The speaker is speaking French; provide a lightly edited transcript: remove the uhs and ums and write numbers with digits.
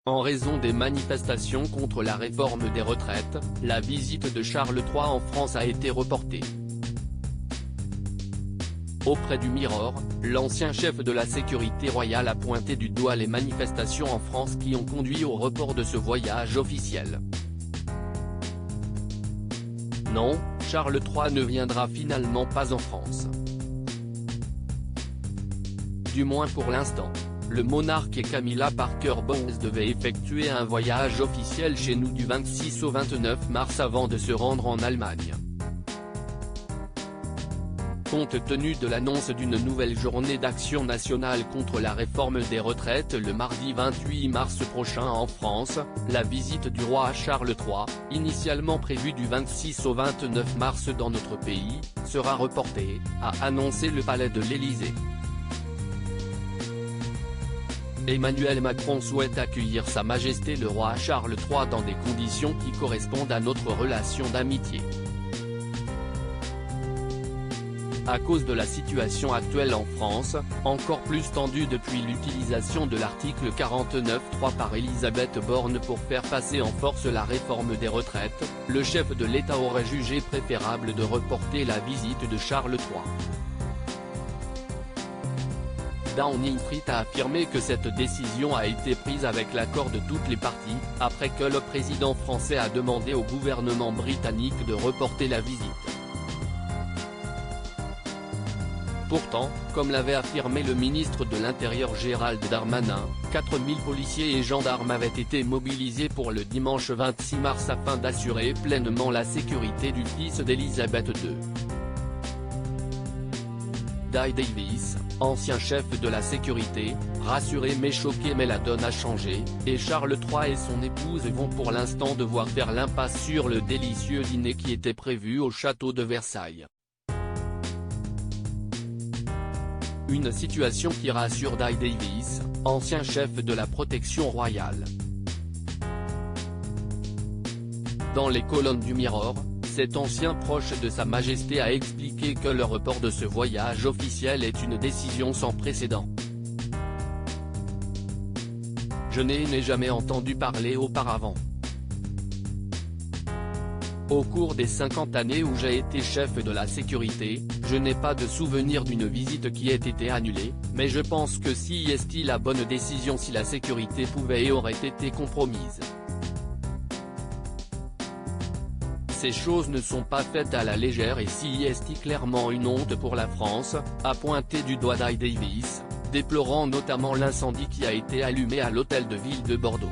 En raison des manifestations contre la réforme des retraites, la visite de Charles III en France a été reportée. Auprès du Mirror, l'ancien chef de la sécurité royale a pointé du doigt les manifestations en France qui ont conduit au report de ce voyage officiel. Non, Charles III ne viendra finalement pas en France. Du moins pour l'instant. Le monarque et Camilla Parker Bowles devaient effectuer un voyage officiel chez nous du 26 au 29 mars avant de se rendre en Allemagne. Compte tenu de l'annonce d'une nouvelle journée d'action nationale contre la réforme des retraites le mardi 28 mars prochain en France, la visite du roi Charles III, initialement prévue du 26 au 29 mars dans notre pays, sera reportée, a annoncé le palais de l'Élysée. Emmanuel Macron souhaite accueillir Sa Majesté le roi Charles III dans des conditions qui correspondent à notre relation d'amitié. À cause de la situation actuelle en France, encore plus tendue depuis l'utilisation de l'article 49.3 par Elisabeth Borne pour faire passer en force la réforme des retraites, le chef de l'État aurait jugé préférable de reporter la visite de Charles III. Downing Street a affirmé que cette décision a été prise avec l'accord de toutes les parties, après que le président français a demandé au gouvernement britannique de reporter la visite. Pourtant, comme l'avait affirmé le ministre de l'Intérieur Gérald Darmanin, 4000 policiers et gendarmes avaient été mobilisés pour le dimanche 26 mars afin d'assurer pleinement la sécurité du fils d'Elisabeth II. Guy Davis, ancien chef de la sécurité, rassuré mais choqué, mais la donne a changé, et Charles III et son épouse vont pour l'instant devoir faire l'impasse sur le délicieux dîner qui était prévu au château de Versailles. Une situation qui rassure Guy Davis, ancien chef de la protection royale. Dans les colonnes du Mirror, cet ancien proche de Sa Majesté a expliqué que le report de ce voyage officiel est une décision sans précédent. Je n'ai jamais entendu parler auparavant. Au cours des 50 années où j'ai été chef de la sécurité, je n'ai pas de souvenir d'une visite qui ait été annulée, mais je pense que c'est la bonne décision si la sécurité pouvait et aurait été compromise. Ces choses ne sont pas faites à la légère et c'est clairement une honte pour la France, a pointé du doigt Guy Davis, déplorant notamment l'incendie qui a été allumé à l'hôtel de ville de Bordeaux.